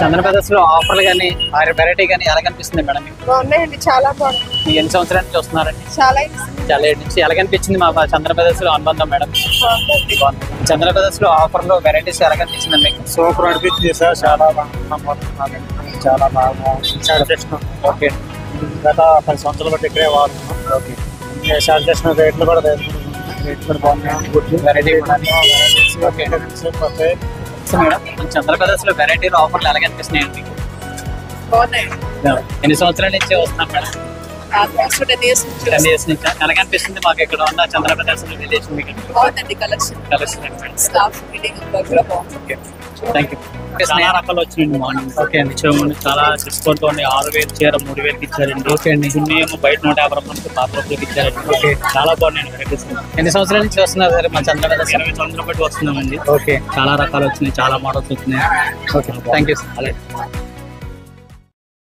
చంద్ర brothers లో ఆఫర్లు కానీ వెరైటీ కానీ ఎలా కనిపిస్తుంది మేడం మీకు? బాగున్నాయండి, చాలా బాగుంది. మీకు ఎన్ని సంవత్సరాల నుంచి చూస్తున్నారండి? చాలా చాలా ఏడు నుంచి. ఎలా కనిపించింది మా చంద్ర బ్రదర్స్ లో అనుబంధం మేడం? బాగుంది. చంద్ర బ్రదర్స్ లో ఆఫర్లు వెరైటీస్ ఎలా కనిపించింది మీకు? సూపర్ అనిపించింది సార్, చాలా బాగుంది, చాలా బాగా సాటిస్ఫాక్షన్. ఓకే గత 10 సంవత్సరాలు బట్టి ఇక్కడే వాడుతున్నాం. ఓకే సాటిస్ఫాక్షన్ రేట్లు కూడా రేట్లు కూడా బాగున్నాయి, గుడ్ వెరైటీ కూడా ఓకే. మేడం చంద్ర బ్రదర్స్ లో వెరైటీలు ఆఫర్లు ఎలా కనిపిస్తున్నాయి మీకు? బాగున్నాయి. ఎన్ని సంవత్సరాల నుంచి వస్తున్నాం మేడం? ఆల్మోస్ట్ 10 years నుంచి 10 years నుంచి. ఎలా కనిపిస్తుంది మాకు ఇక్కడ ఉన్న చంద్ర బ్రదర్స్ రిలేషన్ మీకు? బాగుందండి. కలెక్షన్, స్టాఫ్ మీటింగ్ కూడా బాగుంది. Okay thank you. చాలా రకాలు వచ్చినాయండి మార్నింగ్. ఓకే అండి. చాలా డిస్కౌంట్ ఉంది. 6,000 చీర 3,000 ఇచ్చారండి. ఓకే అండి. కొన్ని ఏమో బయట 150 రూపాయలకి 5 రూపాయలకి ఇచ్చారండి. ఓకే. చాలా బాగున్నాయండి వెరైటీస్. ఎన్ని సంవత్సరాల నుంచి వస్తున్నారు సార్ మా చంద్ర బ్రదర్స్? 20 సంవత్సరాలు బట్టి వస్తున్నామండి. ఓకే చాలా రకాలు వచ్చినాయి, చాలా మోడల్స్ వచ్చినాయి. Okay thank you sir. అలాగే